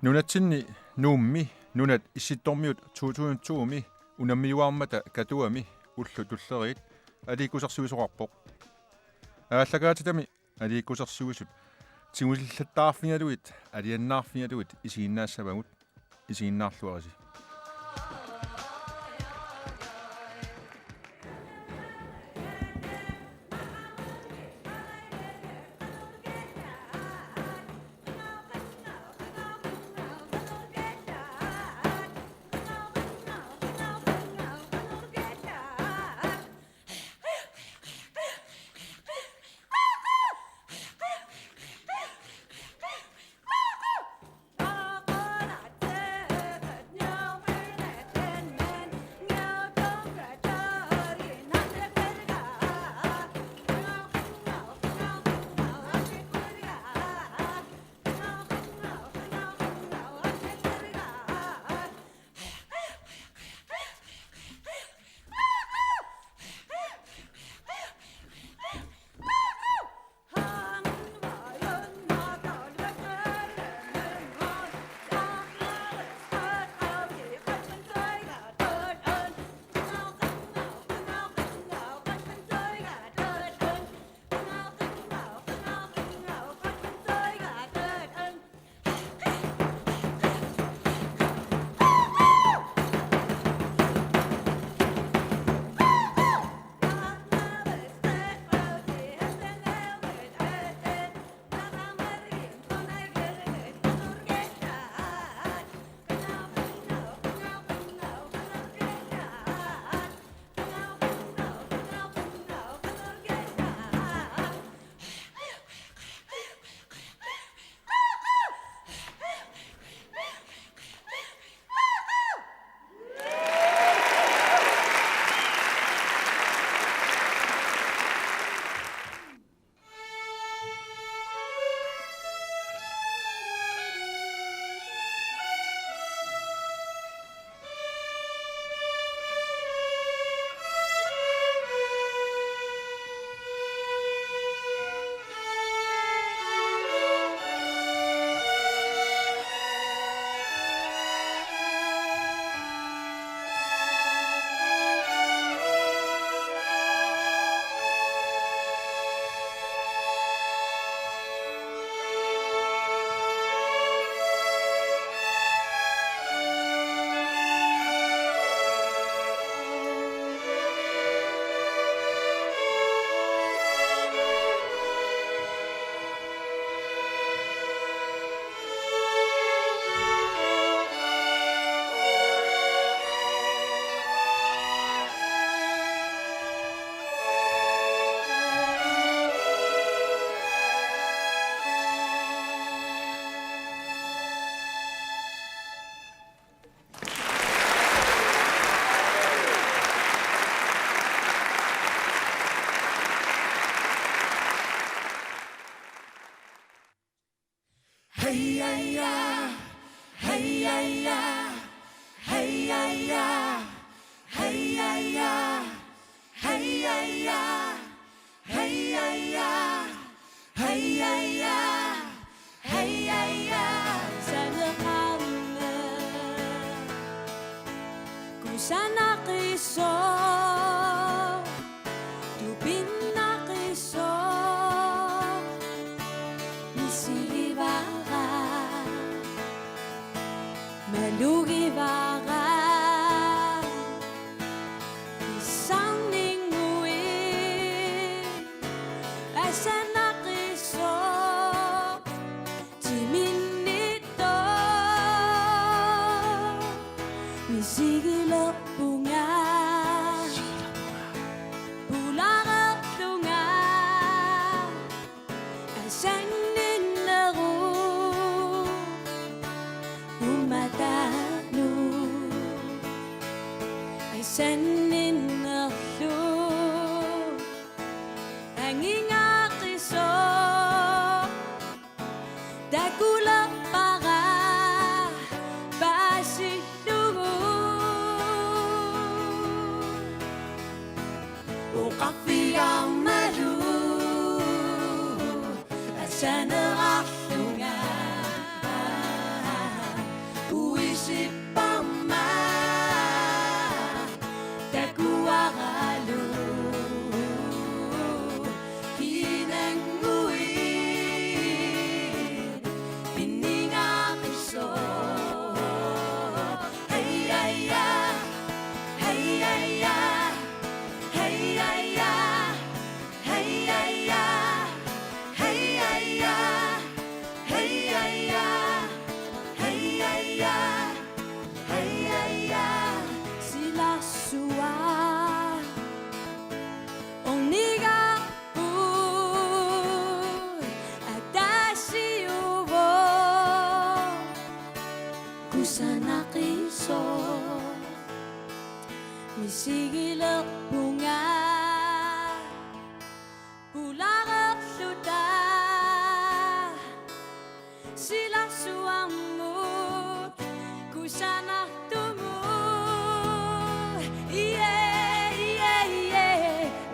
Nunatinni nuummi nunat issittormiut 2002mi unammiuarmata katuami ullu tullerit aliikusarsuisuqarpoq ааллагаатитами алииккусерсуисут тигулиллаттаарфигалуит алианнаарфигалуит исигиннаассавагут исигиннаарлуараси Hanging out is all Sanarallunga uisip pa man takuaralu hinanguin piningakiso hey ay hey ay hey ay hey ay hey ay hey ay hey ay hey ay sila suwa oniga atashi ubo kusanakiso misigila bunga pulara luta sila suamut kusana tumu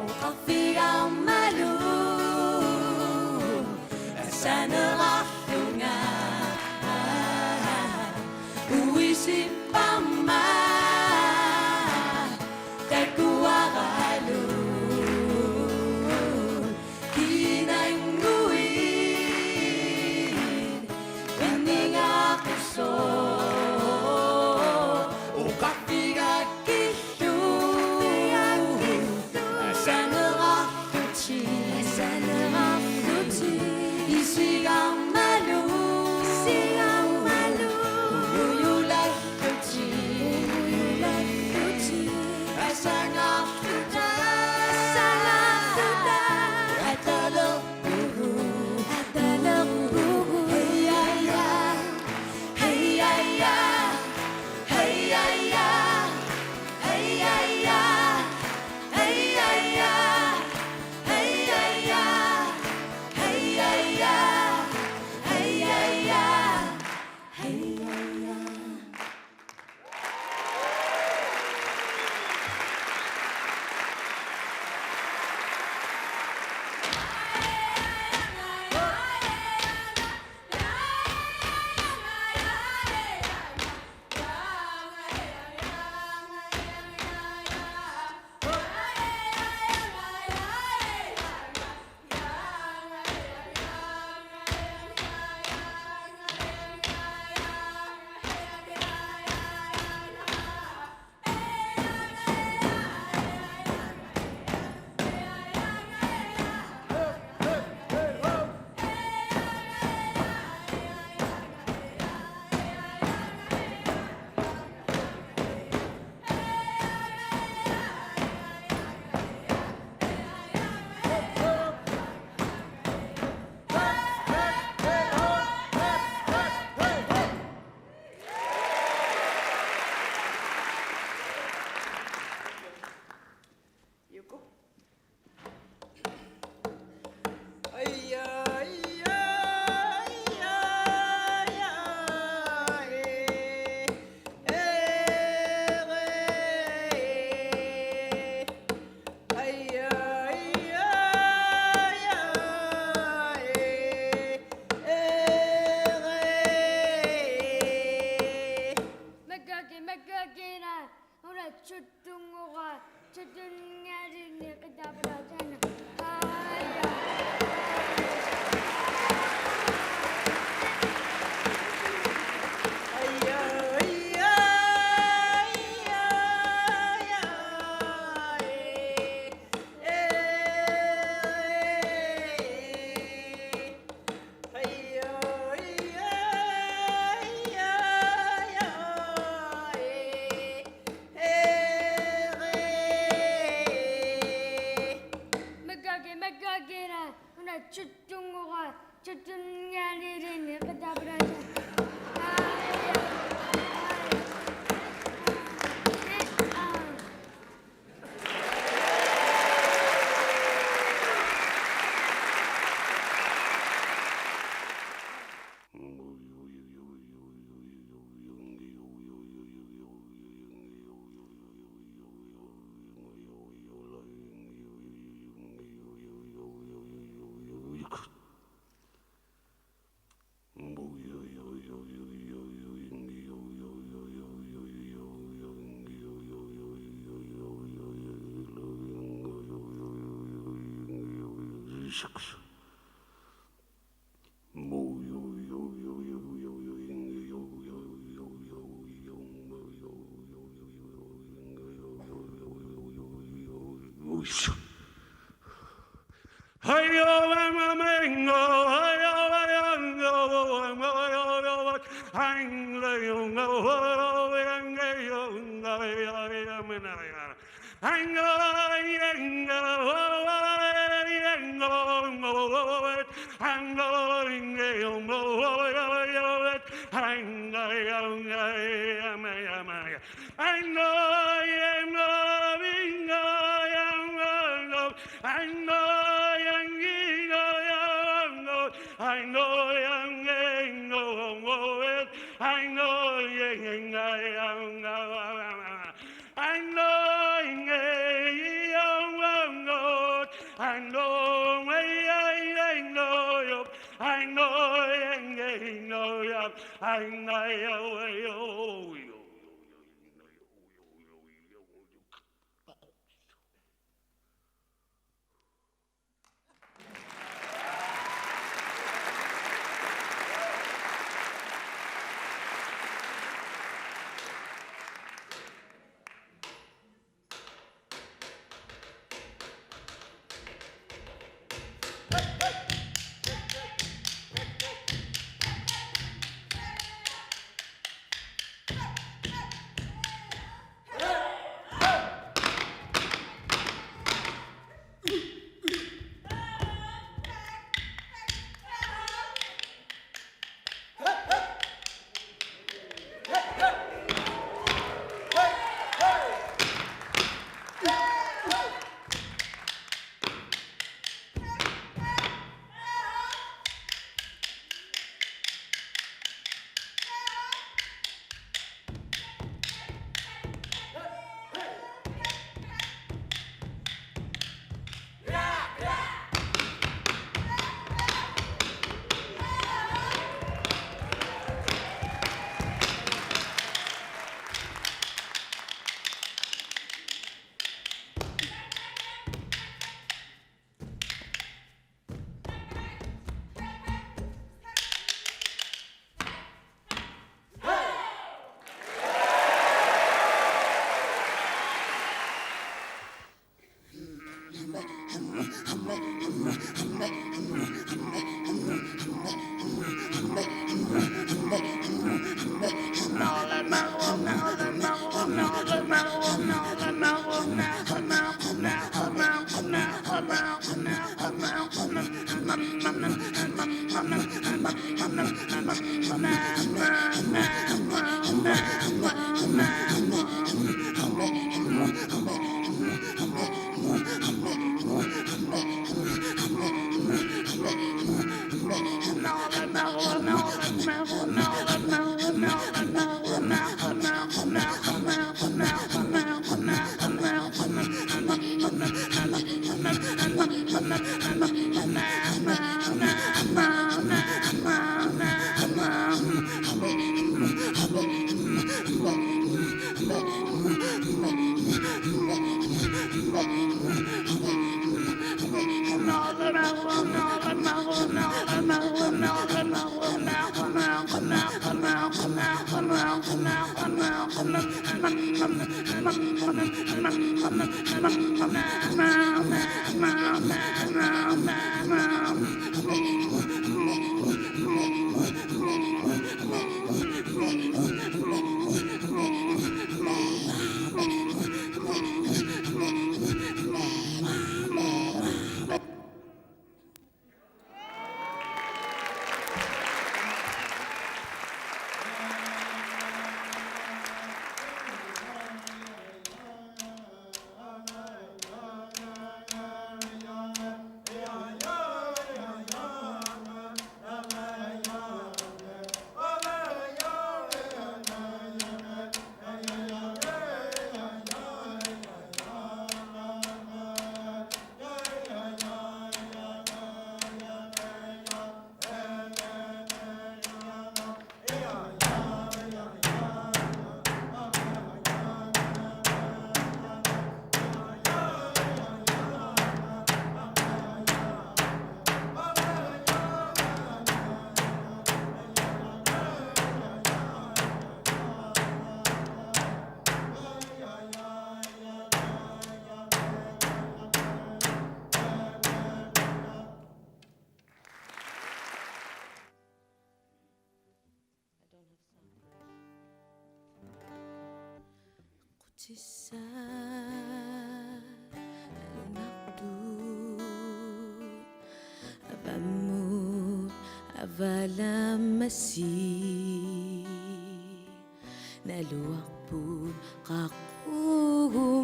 o kafiga malu sana rahlunga uisip pama takuaralu hinanguin piningakiso o kafiga kishu sanarahtuti isigang malu uyulahtuti asanahtuta atalokuru hey ay hey ay hey ay hey ay hey ay hey ay hey ay hey ay utisar nalunakdud abamut avalamasi naluakpud kakugumun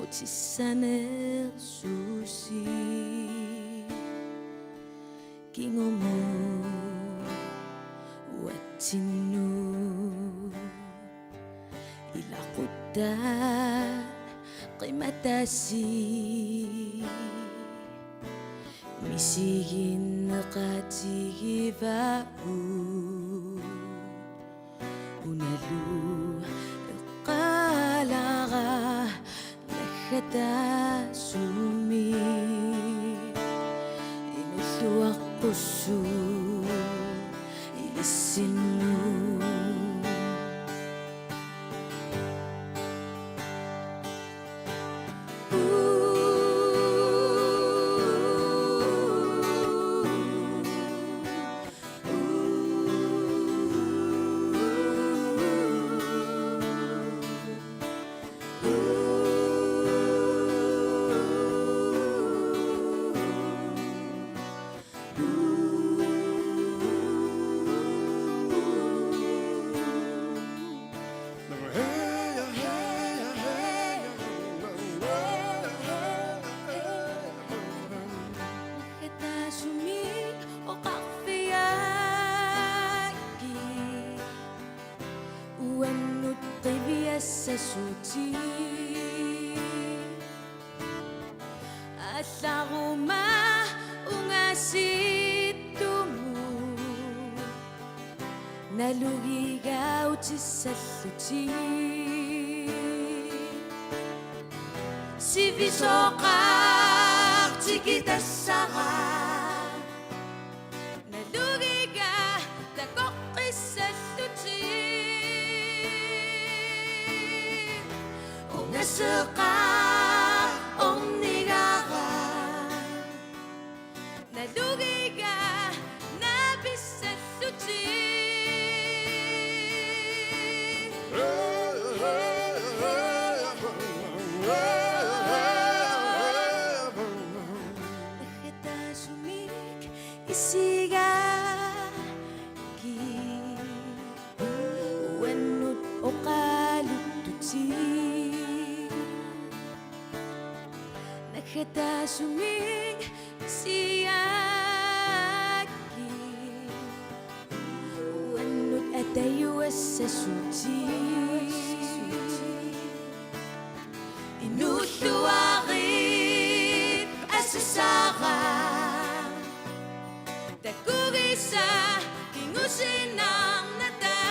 utisaner susi kingomut watinu ilakutan qimatasi misigin naqatigibau unalu qalaga lakhata sumi inusuak qusu ilisinu Sasuti Atlaguma ungasitumu Nalugigaw tisaluti Si visokak tikitasaka Nalugiga takokisaluti Nasuka omnigaga Nalugiga nabisaluti Nakita sumik isigagi Wenut okalututi Nakita sumig siyagi Wanut atayo sa suti Inusuakit asasaka Takugisa kingusin ang nata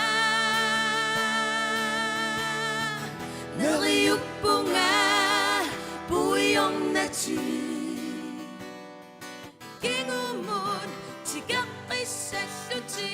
Nariyupo nga Puyong na chi Kingumon Tigakay sa luti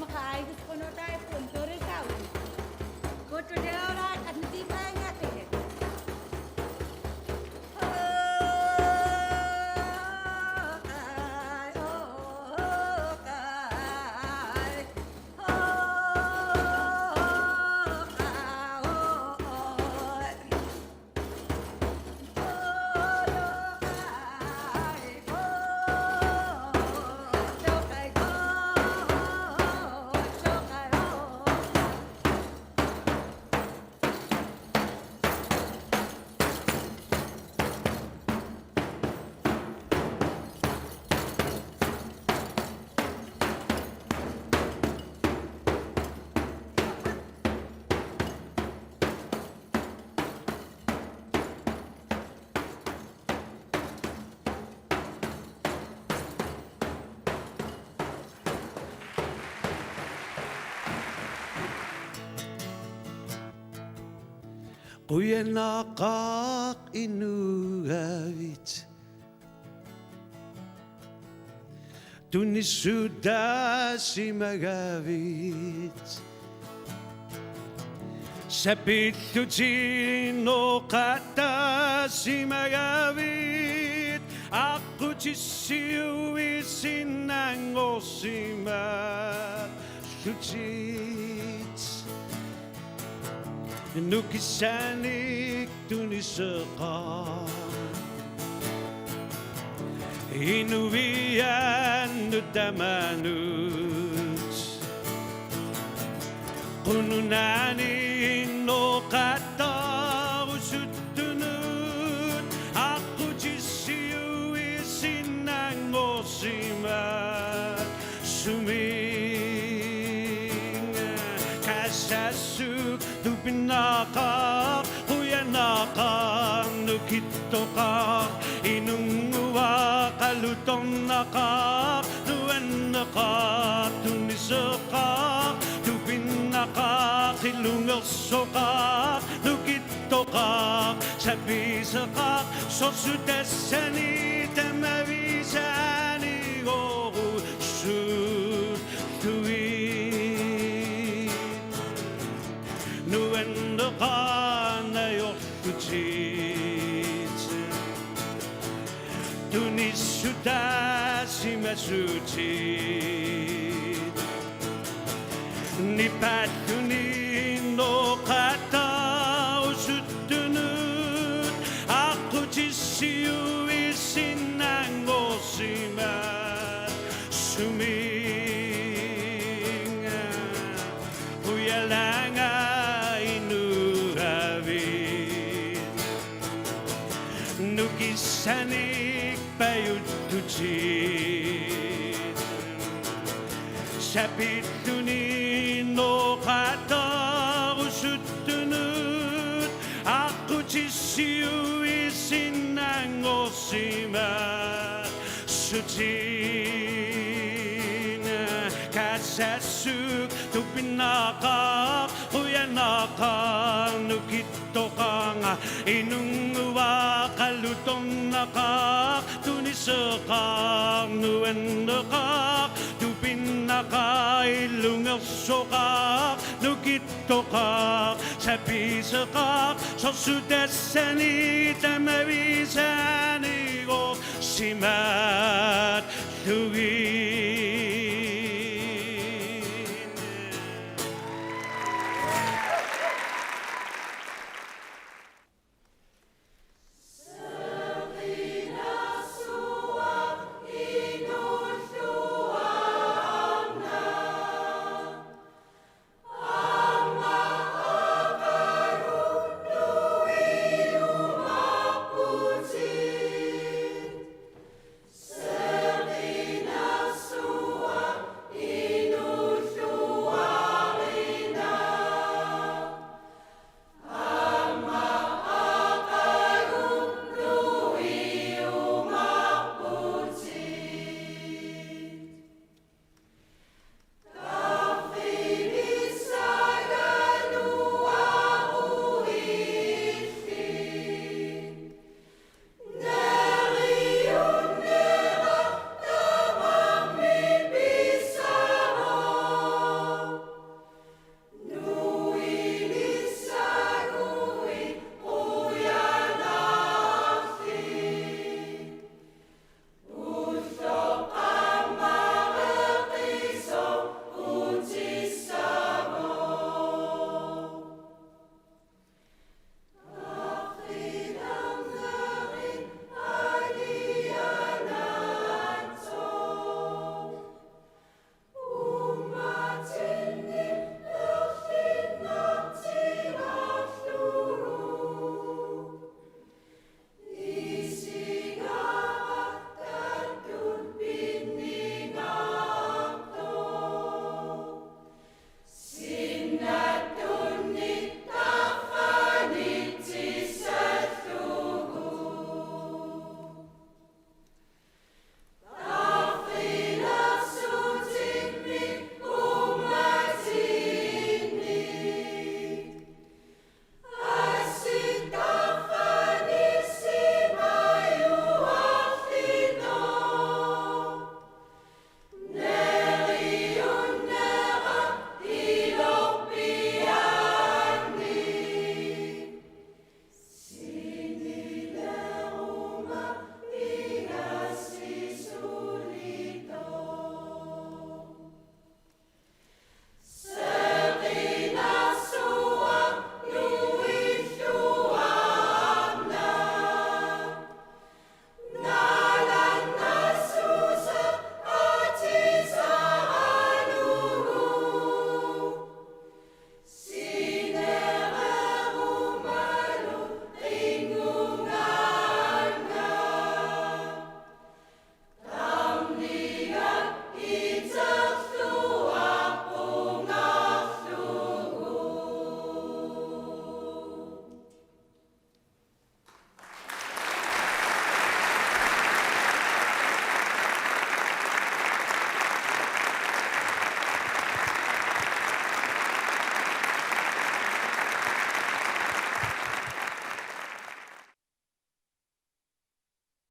มาขายทุกคนได้ผลตัวได้เก่าก็จะเดียวได้อันที่ไม่ง่ายเลยKuyanakak inugavit Tunisuda si magavit Sa pitutino kata si magavit Ako tisiwi sinangosima Suchit Nukisanik tunisaka Inuwian nutamanut Kununanin no kata usutunut Ako jisiwi sinangosimat Suming kasasuk Tupinaka, huyanaka, nukitoka Inunguwa, kalutong naka Nuanaka, tunisaka Tupinaka, kilungosoka Nukitoka, sabisaka Sosudasani, tamavisani Oru, sutui Nuendaka yokuchit Tunisuda simasuchit Nipatuni no kata usutunut Aku tisiu isinangosimat Suming Uyalanga Nukisanik payutuchit Sapituni no kata usutunut Ako tisiu isinangosimat Sutin kasasuk tupinaka Huyanaka nukitokang Inunguwa kalutong naka Tunisakang nuendaka Tupinaka ilungasokak Nukitokak sapisakak Sosudasani tamavisani Simat tuwi